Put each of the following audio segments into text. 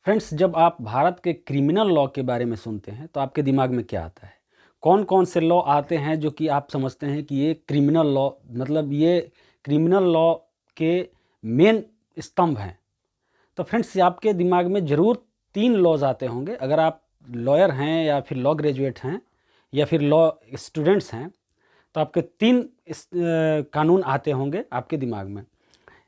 Friends, जब आप भारत के क्रिमिनल लॉ के बारे में सुनते हैं तो आपके दिमाग में क्या आता है? कौन कौन से लॉ आते हैं जो कि आप समझते हैं कि ये क्रिमिनल लॉ, मतलब ये क्रिमिनल लॉ के मेन स्तंभ हैं? तो फ्रेंड्स, आपके दिमाग में ज़रूर 3 लॉज आते होंगे। अगर आप लॉयर हैं या फिर लॉ ग्रेजुएट हैं या फिर लॉ स्टूडेंट्स हैं तो आपके 3 कानून आते होंगे आपके दिमाग में।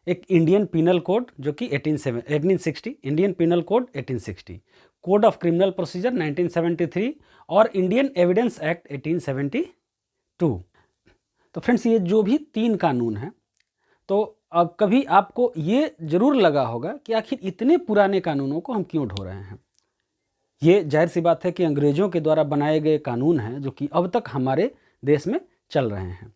एक इंडियन पिनल कोड जो कि 1860, Indian penal code 1860, code of criminal procedure 1973 और इंडियन एविडेंस एक्ट 1872। तो फ्रेंड्स, ये जो भी 3 कानून हैं, तो अब कभी आपको ये ज़रूर लगा होगा कि आखिर इतने पुराने कानूनों को हम क्यों ढो रहे हैं। ये जाहिर सी बात है कि अंग्रेज़ों के द्वारा बनाए गए कानून हैं जो कि अब तक हमारे देश में चल रहे हैं।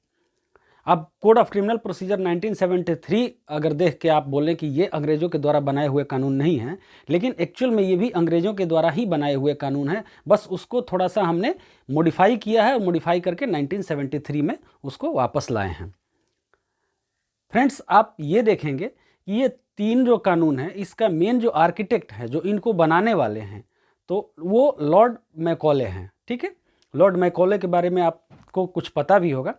अब कोड ऑफ क्रिमिनल प्रोसीजर 1973 अगर देख के आप बोलें कि ये अंग्रेज़ों के द्वारा बनाए हुए कानून नहीं हैं, लेकिन एक्चुअल में ये भी अंग्रेज़ों के द्वारा ही बनाए हुए कानून हैं, बस उसको थोड़ा सा हमने मॉडिफाई किया है और मॉडिफाई करके 1973 में उसको वापस लाए हैं। फ्रेंड्स, आप ये देखेंगे कि ये 3 जो कानून हैं, इसका मेन जो आर्किटेक्ट है, जो इनको बनाने वाले हैं, तो वो लॉर्ड मैकॉले हैं। ठीक है, लॉर्ड मैकॉले के बारे में आपको कुछ पता भी होगा।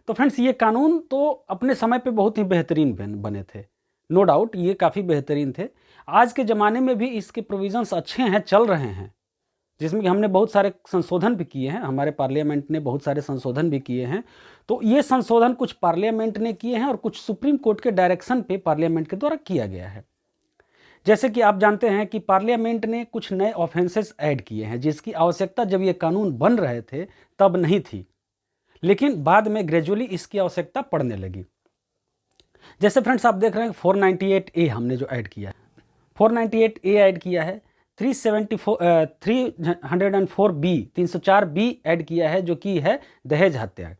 तो फ्रेंड्स, ये कानून तो अपने समय पे बहुत ही बेहतरीन बने थे, नो डाउट ये काफ़ी बेहतरीन थे। आज के ज़माने में भी इसके प्रोविज़न्स अच्छे हैं, चल रहे हैं, जिसमें कि हमने बहुत सारे संशोधन भी किए हैं, हमारे पार्लियामेंट ने बहुत सारे संशोधन भी किए हैं। तो ये संशोधन कुछ पार्लियामेंट ने किए हैं और कुछ सुप्रीम कोर्ट के डायरेक्शन पे पार्लियामेंट के द्वारा किया गया है। जैसे कि आप जानते हैं कि पार्लियामेंट ने कुछ नए ऑफेंसेस ऐड किए हैं, जिसकी आवश्यकता जब ये कानून बन रहे थे तब नहीं थी, लेकिन बाद में ग्रेजुअली इसकी आवश्यकता पड़ने लगी। जैसे फ्रेंड्स, आप देख रहे हैं 498A हमने जो ऐड किया है, 498A ऐड किया है, 304B 304B ऐड किया है जो कि है दहेज हत्या,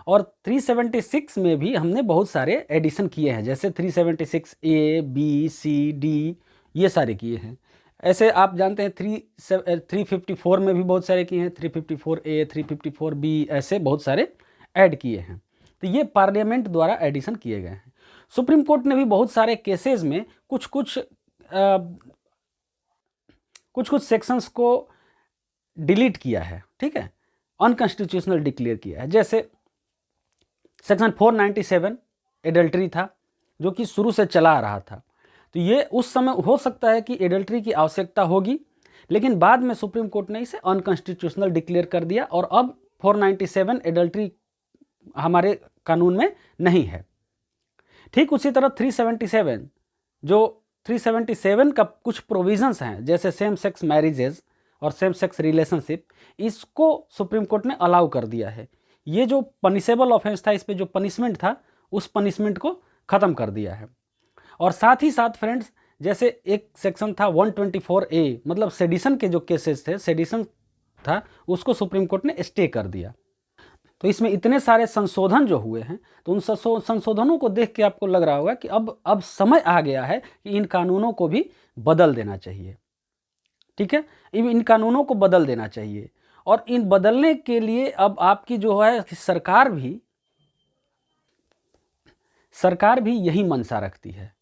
और 376 में भी हमने बहुत सारे एडिशन किए हैं, जैसे 376A B C D ये सारे किए हैं। ऐसे आप जानते हैं 354 में भी बहुत सारे किए हैं, 354A 354B ऐसे बहुत सारे ऐड किए हैं। तो ये पार्लियामेंट द्वारा एडिशन किए गए हैं। सुप्रीम कोर्ट ने भी बहुत सारे केसेस में कुछ कुछ सेक्शंस को डिलीट किया है, ठीक है, अनकॉन्स्टिट्यूशनल डिक्लेयर किया है। जैसे सेक्शन 497 एडल्ट्री था, जो कि शुरू से चला आ रहा था। तो ये उस समय हो सकता है कि एडल्ट्री की आवश्यकता होगी, लेकिन बाद में सुप्रीम कोर्ट ने इसे अनकॉन्स्टिट्यूशनल डिक्लेयर कर दिया और अब 497 एडल्ट्री हमारे कानून में नहीं है। ठीक उसी तरह 377 का कुछ प्रोविजंस हैं, जैसे सेम सेक्स मैरिजेज और सेम सेक्स रिलेशनशिप, इसको सुप्रीम कोर्ट ने अलाउ कर दिया है। ये जो पनिशेबल ऑफेंस था, इस पे जो पनिशमेंट था, उस पनिशमेंट को ख़त्म कर दिया है। और साथ ही साथ फ्रेंड्स, जैसे एक सेक्शन था 124A, मतलब सेडिशन के जो केसेस थे, सेडिशन था, उसको सुप्रीम कोर्ट ने स्टे कर दिया। तो इसमें इतने सारे संशोधन जो हुए हैं, तो उन संशोधनों को देख के आपको लग रहा होगा कि अब समय आ गया है कि इन कानूनों को भी बदल देना चाहिए। ठीक है, इन कानूनों को बदल देना चाहिए, और इन बदलने के लिए अब आपकी जो है सरकार भी यही मंशा रखती है।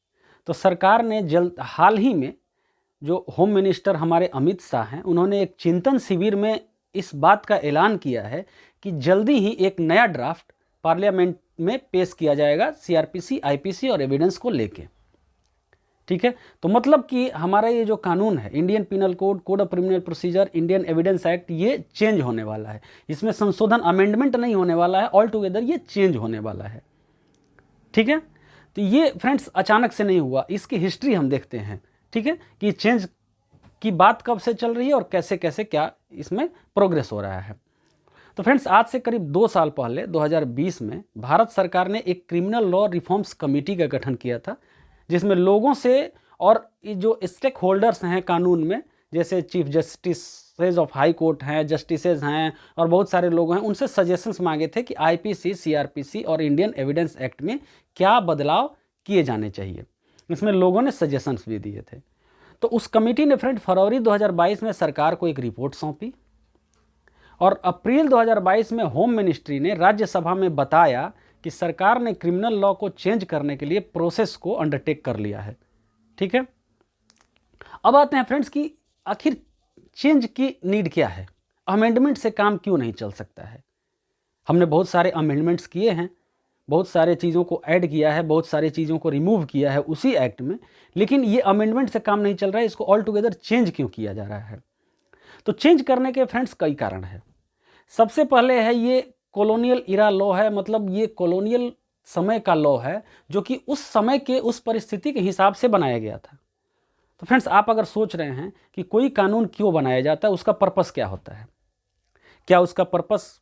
तो सरकार ने हाल ही में जो होम मिनिस्टर हमारे अमित शाह हैं, उन्होंने एक चिंतन शिविर में इस बात का ऐलान किया है कि जल्दी ही एक नया ड्राफ्ट पार्लियामेंट में पेश किया जाएगा CRPC, IPC और एविडेंस को लेके। ठीक है, तो मतलब कि हमारा ये जो कानून है, Indian penal code, code of criminal procedure, Indian evidence act, ये चेंज होने वाला है। इसमें संशोधन, अमेंडमेंट नहीं होने वाला है, ऑल टुगेदर ये चेंज होने वाला है। ठीक है, तो ये फ्रेंड्स अचानक से नहीं हुआ, इसकी हिस्ट्री हम देखते हैं। ठीक है, कि चेंज की बात कब से चल रही है और कैसे कैसे क्या इसमें प्रोग्रेस हो रहा है। तो फ्रेंड्स, आज से करीब 2 साल पहले 2020 में भारत सरकार ने एक क्रिमिनल लॉ रिफॉर्म्स कमेटी का गठन किया था, जिसमें लोगों से और जो स्टेक होल्डर्स हैं कानून में, जैसे chief justice of high court हैं, जस्टिसेज हैं और बहुत सारे लोग हैं, उनसे सजेशंस मांगे थे कि IPC, CRPC और इंडियन एविडेंस एक्ट में क्या बदलाव किए जाने चाहिए। इसमें लोगों ने सजेशंस भी दिए थे। तो उस कमेटी ने फ्रेंड फरवरी 2022 में सरकार को एक रिपोर्ट सौंपी, और अप्रैल 2022 में होम मिनिस्ट्री ने राज्यसभा में बताया कि सरकार ने क्रिमिनल लॉ को चेंज करने के लिए प्रोसेस को अंडरटेक कर लिया है। ठीक है, अब आते हैं फ्रेंड्स कि आखिर चेंज की नीड क्या है, अमेंडमेंट से काम क्यों नहीं चल सकता है। हमने बहुत सारे अमेंडमेंट्स किए हैं, बहुत सारे चीज़ों को ऐड किया है, बहुत सारी चीज़ों को रिमूव किया है उसी एक्ट में, लेकिन ये अमेंडमेंट से काम नहीं चल रहा है, इसको ऑल टुगेदर चेंज क्यों किया जा रहा है। तो चेंज करने के फ्रेंड्स कई कारण है। सबसे पहले है ये कॉलोनियल इरा लॉ है, मतलब ये कॉलोनियल समय का लॉ है जो कि उस समय के उस परिस्थिति के हिसाब से बनाया गया था। तो फ्रेंड्स आप अगर सोच रहे हैं कि कोई कानून क्यों बनाया जाता है, उसका पर्पस क्या होता है, क्या उसका पर्पस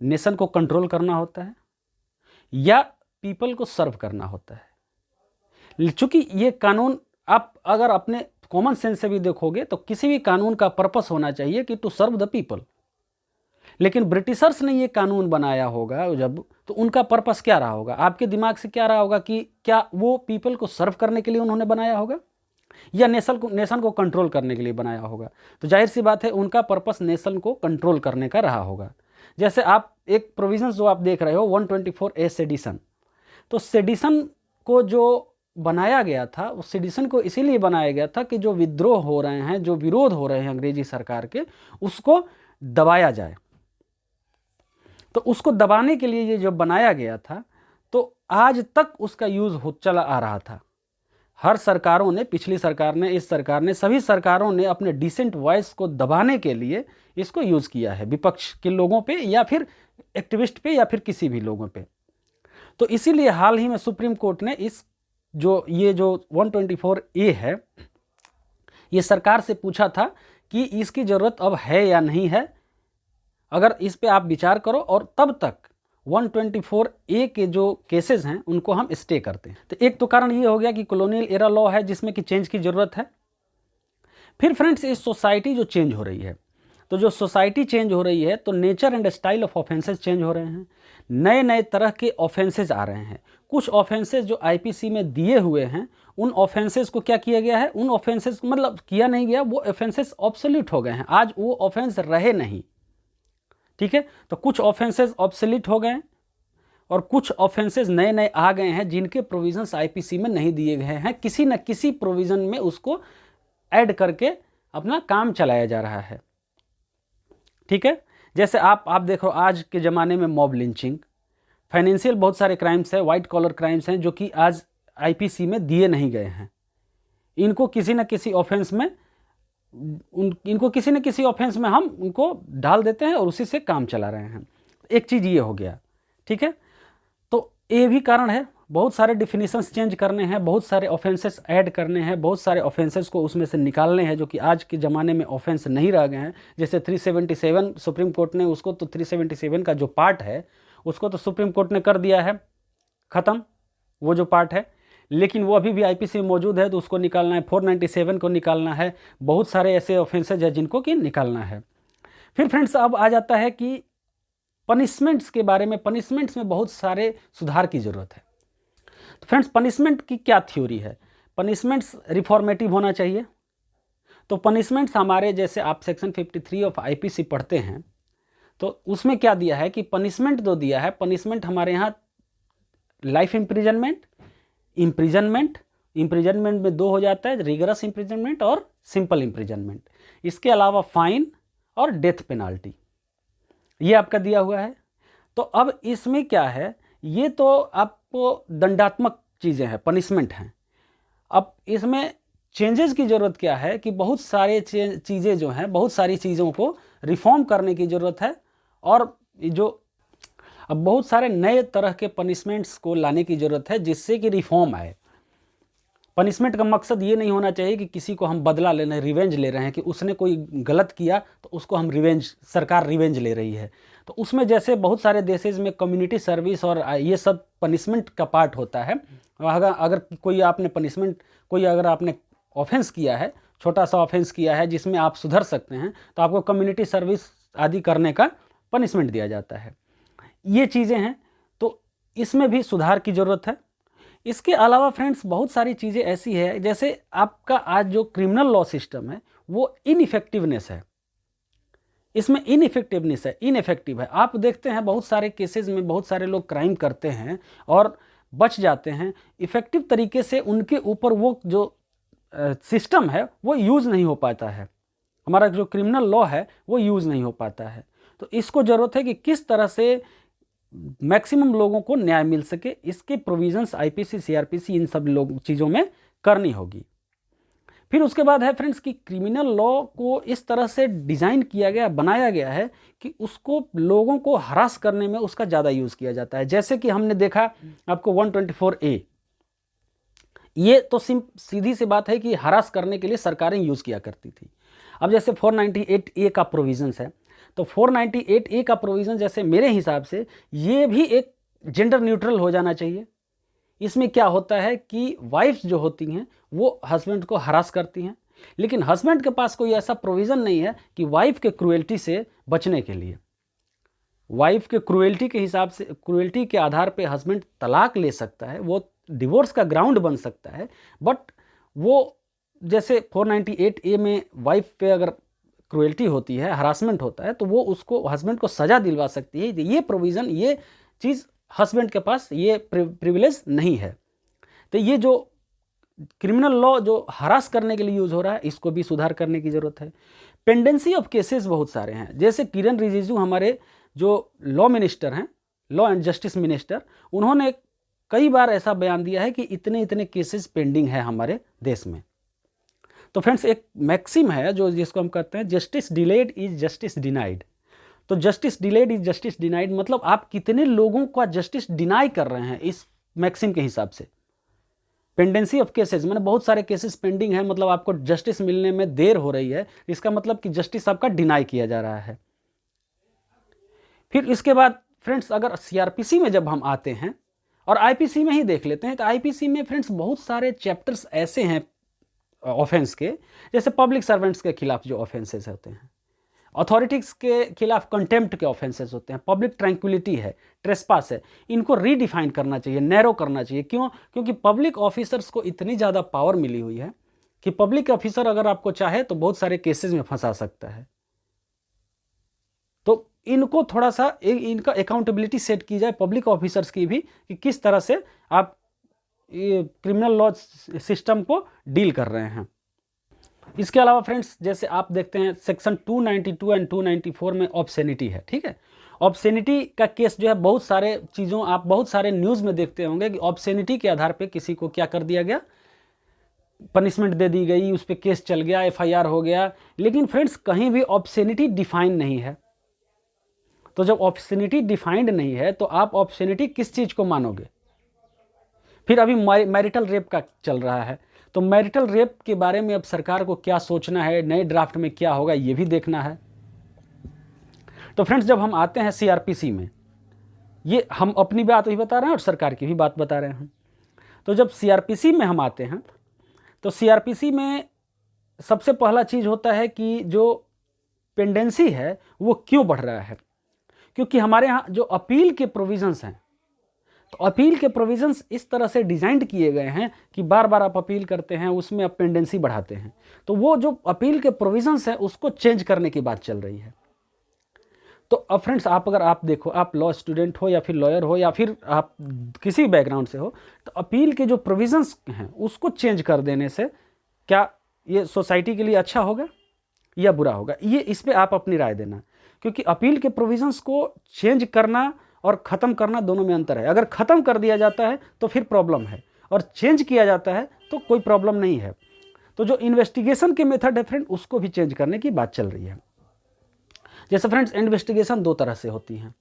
नेशन को कंट्रोल करना होता है या पीपल को सर्व करना होता है। चूंकि ये कानून आप अगर अपने कॉमन सेंस से भी देखोगे तो किसी भी कानून का पर्पस होना चाहिए कि टू सर्व द पीपल, लेकिन ब्रिटिशर्स ने ये कानून बनाया होगा जब, तो उनका पर्पस क्या रहा होगा, आपके दिमाग से क्या रहा होगा कि क्या वो पीपल को सर्व करने के लिए उन्होंने बनाया होगा या नेशन को कंट्रोल करने के लिए बनाया होगा। तो जाहिर सी बात है उनका पर्पस नेशन को कंट्रोल करने का रहा होगा। जैसे आप एक प्रोविजन जो आप देख रहे हो 124A सेडिशन, तो सेडिशन को जो बनाया गया था, उस सेडिशन को इसीलिए बनाया गया था कि जो विद्रोह हो रहे हैं, जो विरोध हो रहे हैं अंग्रेजी सरकार के, उसको दबाया जाए। तो उसको दबाने के लिए ये जब बनाया गया था तो आज तक उसका यूज़ हो चला आ रहा था। हर सरकारों ने, पिछली सरकार ने, इस सरकार ने, सभी सरकारों ने अपने डिसेंट वॉइस को दबाने के लिए इसको यूज़ किया है, विपक्ष के लोगों पे या फिर एक्टिविस्ट पे या फिर किसी भी लोगों पे। तो इसीलिए हाल ही में सुप्रीम कोर्ट ने ये जो 124A है, ये सरकार से पूछा था कि इसकी ज़रूरत अब है या नहीं है, अगर इस पे आप विचार करो, और तब तक 124A के जो केसेस हैं उनको हम स्टे करते हैं। तो एक तो कारण ये हो गया कि कॉलोनियल एरा लॉ है जिसमें कि चेंज की ज़रूरत है। फिर फ्रेंड्स इस सोसाइटी जो चेंज हो रही है, तो जो सोसाइटी चेंज हो रही है तो nature and style of offences change हो रहे हैं, नए नए तरह के ऑफेंसेस आ रहे हैं। कुछ ऑफेंसेस जो आईपीसी में दिए हुए हैं, उन ऑफेंसेस को क्या किया गया है, उन ऑफेंसेस मतलब किया नहीं गया, वो ऑफेंसेस ऑब्सोल्यूट हो गए हैं, आज वो ऑफेंस रहे नहीं। ठीक है, तो कुछ ऑफेंसेस ऑब्सोलीट हो गए और कुछ ऑफेंसेस नए नए आ गए हैं जिनके प्रोविजंस आईपीसी में नहीं दिए गए हैं, किसी न किसी प्रोविजन में उसको ऐड करके अपना काम चलाया जा रहा है। ठीक है, जैसे आप देखो आज के ज़माने में मॉब लिंचिंग, फाइनेंशियल बहुत सारे क्राइम्स हैं, वाइट कॉलर क्राइम्स हैं जो कि आज आईपीसी में दिए नहीं गए हैं। इनको किसी न किसी ऑफेंस में हम उनको डाल देते हैं और उसी से काम चला रहे हैं। एक चीज़ ये हो गया। ठीक है, तो ये भी कारण है, बहुत सारे डिफिनीशंस चेंज करने हैं, बहुत सारे ऑफेंसेस ऐड करने हैं, बहुत सारे ऑफेंसेस को उसमें से निकालने हैं जो कि आज के ज़माने में ऑफेंस नहीं रह गए हैं। जैसे 377 सुप्रीम कोर्ट ने उसको, तो 377 का जो पार्ट है उसको तो सुप्रीम कोर्ट ने कर दिया है ख़त्म, वो जो पार्ट है, लेकिन वो अभी भी आईपीसी में मौजूद है, तो उसको निकालना है। 497 को निकालना है, बहुत सारे ऐसे ऑफेंसेज हैं जिनको कि निकालना है। फिर फ्रेंड्स अब आ जाता है कि पनिशमेंट्स के बारे में। पनिशमेंट्स में बहुत सारे सुधार की ज़रूरत है। तो फ्रेंड्स पनिशमेंट की क्या थ्योरी है, पनिशमेंट्स रिफॉर्मेटिव होना चाहिए। तो पनिशमेंट्स हमारे, जैसे आप सेक्शन 53 ऑफ आईपीसी पढ़ते हैं तो उसमें क्या दिया है कि पनिशमेंट जो दिया है, पनिशमेंट हमारे यहाँ लाइफ इम्प्रिजनमेंट, इम्प्रिजनमेंट में दो हो जाता है, रिगरस इम्प्रिजनमेंट और सिंपल इम्प्रिजनमेंट। इसके अलावा फाइन और डेथ पेनाल्टी, ये आपका दिया हुआ है। तो अब इसमें क्या है, ये तो आपको दंडात्मक चीज़ें हैं, पनिशमेंट हैं। अब इसमें चेंजेस की ज़रूरत क्या है कि बहुत सारे चीज़ें जो हैं, बहुत सारी चीज़ों को रिफॉर्म करने की ज़रूरत है, और जो अब बहुत सारे नए तरह के पनिशमेंट्स को लाने की ज़रूरत है जिससे कि रिफॉर्म आए। पनिशमेंट का मकसद ये नहीं होना चाहिए कि किसी को हम बदला ले रहे हैं, रिवेंज ले रहे हैं, कि उसने कोई गलत किया तो उसको हम सरकार रिवेंज ले रही है। तो उसमें जैसे बहुत सारे देशेज में कम्युनिटी सर्विस और ये सब पनिशमेंट का पार्ट होता है। अगर कोई अगर आपने ऑफेंस किया है, छोटा सा ऑफेंस किया है जिसमें आप सुधर सकते हैं, तो आपको कम्युनिटी सर्विस आदि करने का पनिशमेंट दिया जाता है। ये चीज़ें हैं, तो इसमें भी सुधार की ज़रूरत है। इसके अलावा फ्रेंड्स बहुत सारी चीज़ें ऐसी है, जैसे आपका आज जो क्रिमिनल लॉ सिस्टम है वो इनइफेक्टिवनेस है, इसमें इनइफेक्टिव है। आप देखते हैं बहुत सारे केसेस में बहुत सारे लोग क्राइम करते हैं और बच जाते हैं, इफ़ेक्टिव तरीके से उनके ऊपर वो जो सिस्टम है वो यूज़ नहीं हो पाता है, हमारा जो क्रिमिनल लॉ है वो यूज़ नहीं हो पाता है। तो इसको ज़रूरत है कि किस तरह से मैक्सिमम लोगों को न्याय मिल सके, इसके प्रोविजंस आईपीसी, सीआरपीसी इन सब लोग चीज़ों में करनी होगी। फिर उसके बाद है फ्रेंड्स कि क्रिमिनल लॉ को इस तरह से डिज़ाइन किया गया, बनाया गया है कि उसको लोगों को हरास करने में उसका ज़्यादा यूज़ किया जाता है। जैसे कि हमने देखा आपको 124A, ये तो सीधी सी बात है कि हरास करने के लिए सरकारें यूज़ किया करती थी। अब जैसे 498A का प्रोविजंस है, तो 498A का प्रोविज़न जैसे मेरे हिसाब से ये भी एक जेंडर न्यूट्रल हो जाना चाहिए। इसमें क्या होता है कि वाइफ्स जो होती हैं वो हस्बैंड को हरास करती हैं, लेकिन हस्बैंड के पास कोई ऐसा प्रोविज़न नहीं है कि वाइफ के क्रूएल्टी से बचने के लिए। वाइफ के क्रूएल्टी के हिसाब से, क्रूएल्टी के आधार पे हस्बैंड तलाक ले सकता है, वो डिवोर्स का ग्राउंड बन सकता है, बट वो जैसे 498A में वाइफ पे अगर क्रूएल्टी होती है, हरासमेंट होता है, तो वो उसको हस्बैंड को सज़ा दिलवा सकती है। ये प्रोविज़न, ये चीज़ हस्बैंड के पास ये प्रिविलेज नहीं है। तो ये जो क्रिमिनल लॉ जो हरास करने के लिए यूज़ हो रहा है, इसको भी सुधार करने की ज़रूरत है। पेंडेंसी ऑफ केसेस बहुत सारे हैं, जैसे किरण रिजिजू हमारे जो लॉ मिनिस्टर हैं, लॉ एंड जस्टिस मिनिस्टर, उन्होंने कई बार ऐसा बयान दिया है कि इतने इतने केसेस पेंडिंग है हमारे देश में। तो फ्रेंड्स एक मैक्सिम है जो जिसको हम कहते हैं justice delayed is justice denied. तो justice delayed is justice denied मतलब आप कितने लोगों का जस्टिस डिनाई कर रहे हैं इस मैक्सिम के हिसाब से। पेंडेंसी ऑफ केसेस मैंने बहुत सारे केसेस पेंडिंग है, मतलब आपको जस्टिस मिलने में देर हो रही है, इसका मतलब कि जस्टिस आपका डिनाई किया जा रहा है। फिर इसके बाद फ्रेंड्स अगर सीआरपीसी में जब हम आते हैं और आईपीसी में ही देख लेते हैं, तो आईपीसी में फ्रेंड्स बहुत सारे चैप्टर्स ऐसे हैं ऑफेंस के, जैसे पब्लिक सर्वेंट्स के खिलाफ जो ऑफेंसेस होते हैं, अथॉरिटीज के खिलाफ कंटेम्प्ट के ऑफेंसेस होते हैं, पब्लिक ट्रैंक्विलिटी है, ट्रेसपास है, इनको रीडिफाइन करना चाहिए, नैरो करना चाहिए। क्यों? क्योंकि पब्लिक ऑफिसर्स को इतनी ज़्यादा पावर मिली हुई है कि पब्लिक ऑफिसर अगर आपको चाहे तो बहुत सारे केसेस में फंसा सकता है। तो इनको थोड़ा सा इनका अकाउंटेबिलिटी सेट की जाए पब्लिक ऑफिसर्स की भी, कि किस तरह से आप ये क्रिमिनल लॉ सिस्टम को डील कर रहे हैं। इसके अलावा फ्रेंड्स जैसे आप देखते हैं सेक्शन 292 एंड 294 में ऑब्सेनिटी है, ठीक है। ऑब्सेनिटी का केस जो है बहुत सारे चीज़ों, आप बहुत सारे न्यूज़ में देखते होंगे कि ऑब्सेनिटी के आधार पे किसी को क्या कर दिया गया, पनिशमेंट दे दी गई, उस पर केस चल गया, एफआईआर हो गया। लेकिन फ्रेंड्स कहीं भी ऑब्सेनिटी डिफाइन नहीं है। तो जब ऑब्सेनिटी डिफाइंड नहीं है तो आप ऑब्सेनिटी किस चीज़ को मानोगे? फिर अभी मैरिटल रेप का चल रहा है, तो मैरिटल रेप के बारे में अब सरकार को क्या सोचना है, नए ड्राफ्ट में क्या होगा ये भी देखना है। तो फ्रेंड्स जब हम आते हैं सीआरपीसी में, ये हम अपनी बात भी बता रहे हैं और सरकार की भी बात बता रहे हैं। तो जब सीआरपीसी में हम आते हैं तो सीआरपीसी में सबसे पहला चीज़ होता है कि जो पेंडेंसी है वो क्यों बढ़ रहा है, क्योंकि हमारे यहाँ जो अपील के प्रोविजंस हैं, तो अपील के प्रोविजंस इस तरह से डिज़ाइंड किए गए हैं कि बार बार आप अपील करते हैं, उसमें आप पेंडेंसी बढ़ाते हैं। तो वो जो अपील के प्रोविजंस हैं उसको चेंज करने की बात चल रही है। तो अब फ्रेंड्स आप अगर आप देखो, आप लॉ स्टूडेंट हो या फिर लॉयर हो या फिर आप किसी बैकग्राउंड से हो, तो अपील के जो प्रोविजंस हैं उसको चेंज कर देने से क्या ये सोसाइटी के लिए अच्छा होगा या बुरा होगा, ये इस पर आप अपनी राय देना। क्योंकि अपील के प्रोविजंस को चेंज करना और ख़त्म करना दोनों में अंतर है। अगर ख़त्म कर दिया जाता है तो फिर प्रॉब्लम है, और चेंज किया जाता है तो कोई प्रॉब्लम नहीं है। तो जो इन्वेस्टिगेशन के मेथड है फ्रेंड, उसको भी चेंज करने की बात चल रही है। जैसे फ्रेंड्स इन्वेस्टिगेशन दो तरह से होती हैं,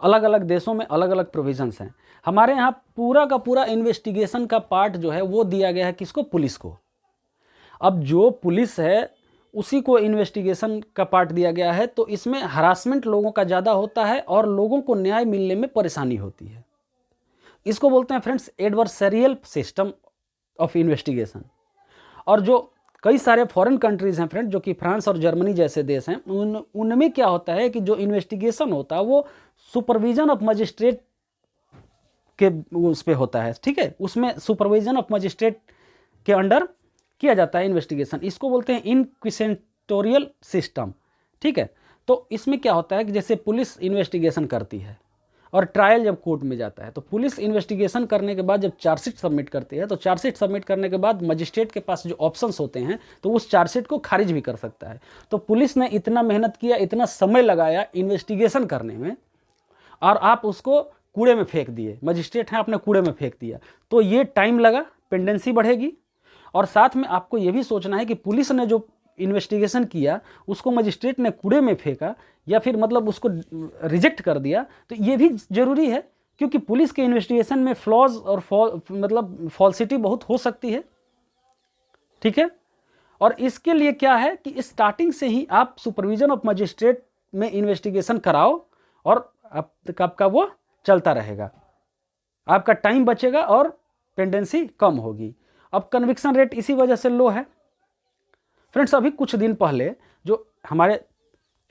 अलग अलग देशों में अलग अलग प्रोविजंस हैं। हमारे यहाँ पूरा का पूरा इन्वेस्टिगेशन का पार्ट जो है वो दिया गया है किसको? पुलिस को। अब जो पुलिस है उसी को इन्वेस्टिगेशन का पार्ट दिया गया है, तो इसमें हरासमेंट लोगों का ज़्यादा होता है और लोगों को न्याय मिलने में परेशानी होती है। इसको बोलते हैं friends adversarial system of investigation. और जो कई सारे फॉरेन कंट्रीज़ हैं फ्रेंड, जो कि फ्रांस और जर्मनी जैसे देश हैं, उनमें क्या होता है कि जो इन्वेस्टिगेशन होता है वो सुपरविजन ऑफ मजिस्ट्रेट के उस पर होता है, ठीक है। उसमें सुपरविजन ऑफ मजिस्ट्रेट के अंडर किया जाता है इन्वेस्टिगेशन। इसको बोलते हैं इनक्विजिटोरियल सिस्टम, ठीक है। तो इसमें क्या होता है कि जैसे पुलिस इन्वेस्टिगेशन करती है और ट्रायल जब कोर्ट में जाता है तो पुलिस इन्वेस्टिगेशन करने के बाद जब चार्जशीट सबमिट करती है तो चार्जशीट सबमिट करने के बाद मजिस्ट्रेट के पास जो ऑप्शंस होते हैं तो उस चार्जशीट को खारिज भी कर सकता है। तो पुलिस ने इतना मेहनत किया, इतना समय लगाया इन्वेस्टिगेशन करने में, और आप उसको कूड़े में फेंक दिए, मजिस्ट्रेट हैं आपने कूड़े में फेंक दिया, तो ये टाइम लगा, पेंडेंसी बढ़ेगी। और साथ में आपको ये भी सोचना है कि पुलिस ने जो इन्वेस्टिगेशन किया उसको मजिस्ट्रेट ने कूड़े में फेंका या फिर मतलब उसको रिजेक्ट कर दिया, तो ये भी ज़रूरी है, क्योंकि पुलिस के इन्वेस्टिगेशन में फ्लॉज और मतलब फॉल्सिटी बहुत हो सकती है। ठीक है, और इसके लिए क्या है कि स्टार्टिंग से ही आप सुपरविजन ऑफ मजिस्ट्रेट में इन्वेस्टिगेशन कराओ और आपका वो चलता रहेगा, आपका टाइम बचेगा और पेंडेंसी कम होगी। अब कन्विक्शन रेट इसी वजह से लो है। फ्रेंड्स, अभी कुछ दिन पहले जो हमारे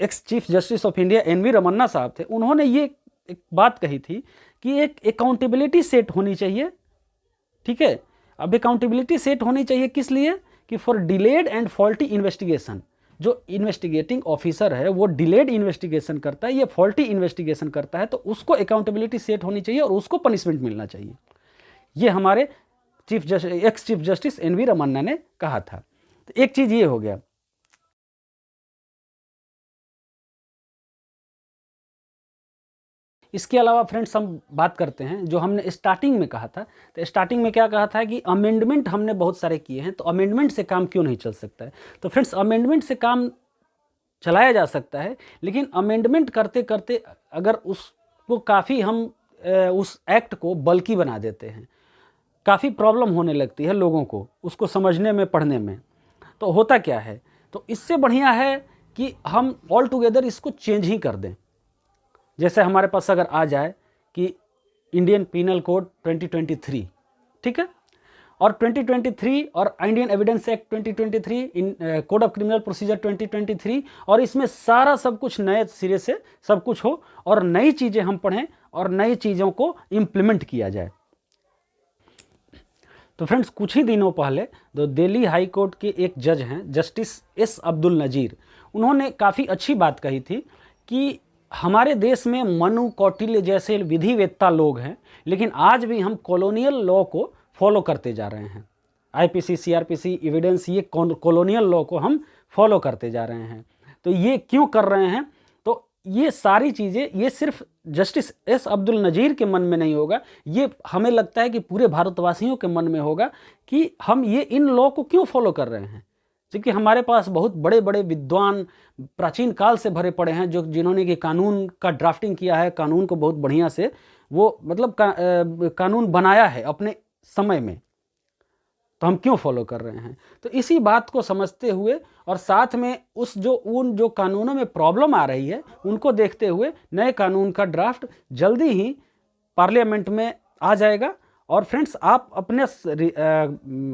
ex chief justice of India N V Ramana साहब थे, उन्होंने ये एक बात कही थी कि एक अकाउंटेबिलिटी सेट होनी चाहिए। ठीक है, अब अकाउंटेबिलिटी सेट होनी चाहिए किस लिए कि for delayed and faulty investigation. जो इन्वेस्टिगेटिंग ऑफिसर है वो डिलेड इन्वेस्टिगेशन करता है, ये फॉल्टी इन्वेस्टिगेशन करता है, तो उसको अकाउंटेबिलिटी सेट होनी चाहिए और उसको पनिशमेंट मिलना चाहिए। ये हमारे ex chief justice N V Ramana ने कहा था। तो एक चीज ये हो गया। इसके अलावा फ्रेंड्स हम बात करते हैं जो हमने स्टार्टिंग में कहा था। तो स्टार्टिंग में क्या कहा था कि अमेंडमेंट हमने बहुत सारे किए हैं, तो अमेंडमेंट से काम क्यों नहीं चल सकता है। तो फ्रेंड्स, अमेंडमेंट से काम चलाया जा सकता है, लेकिन अमेंडमेंट करते करते अगर उसको काफ़ी हम उस एक्ट को बल्कि बना देते हैं, काफ़ी प्रॉब्लम होने लगती है लोगों को उसको समझने में, पढ़ने में। तो होता क्या है, तो इससे बढ़िया है कि हम ऑल टुगेदर इसको चेंज ही कर दें। जैसे हमारे पास अगर आ जाए कि इंडियन पीनल कोड 2023, ठीक है, और 2023 और Indian evidence act 2023, code of criminal procedure 2023, और इसमें सारा सब कुछ नए सिरे से सब कुछ हो और नई चीज़ें हम पढ़ें और नई चीज़ों को इम्प्लीमेंट किया जाए। तो फ्रेंड्स, कुछ ही दिनों पहले जो दिल्ली हाई कोर्ट के एक जज हैं जस्टिस एस अब्दुल नज़ीर, उन्होंने काफ़ी अच्छी बात कही थी कि हमारे देश में मनु कौटिल्य जैसे विधिवेत्ता लोग हैं, लेकिन आज भी हम कॉलोनियल लॉ को फॉलो करते जा रहे हैं। आईपीसी, सीआरपीसी, एविडेंस, ये कॉलोनियल लॉ को हम फॉलो करते जा रहे हैं। तो ये क्यों कर रहे हैं, तो ये सारी चीज़ें ये सिर्फ जस्टिस एस अब्दुल नज़ीर के मन में नहीं होगा, ये हमें लगता है कि पूरे भारतवासियों के मन में होगा कि हम ये इन लॉ को क्यों फॉलो कर रहे हैं। क्योंकि हमारे पास बहुत बड़े बड़े विद्वान प्राचीन काल से भरे पड़े हैं, जो जिन्होंने कि कानून का ड्राफ्टिंग किया है, कानून को बहुत बढ़िया से वो मतलब कानून बनाया है अपने समय में, तो हम क्यों फॉलो कर रहे हैं। तो इसी बात को समझते हुए और साथ में उन जो कानूनों में प्रॉब्लम आ रही है उनको देखते हुए नए कानून का ड्राफ्ट जल्दी ही पार्लियामेंट में आ जाएगा। और फ्रेंड्स, आप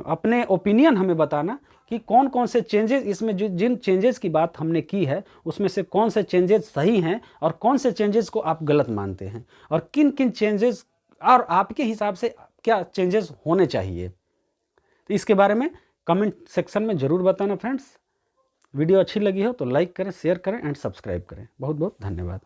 अपने ओपिनियन हमें बताना कि कौन कौन से चेंजेस इसमें, जिन चेंजेस की बात हमने की है उसमें से कौन से चेंजेस सही हैं और कौन से चेंजेस को आप गलत मानते हैं, और किन किन चेंजेस और आपके हिसाब से क्या चेंजेस होने चाहिए। तो इसके बारे में कमेंट सेक्शन में ज़रूर बताना फ्रेंड्स। वीडियो अच्छी लगी हो तो लाइक करें, शेयर करें एंड सब्सक्राइब करें। बहुत बहुत धन्यवाद।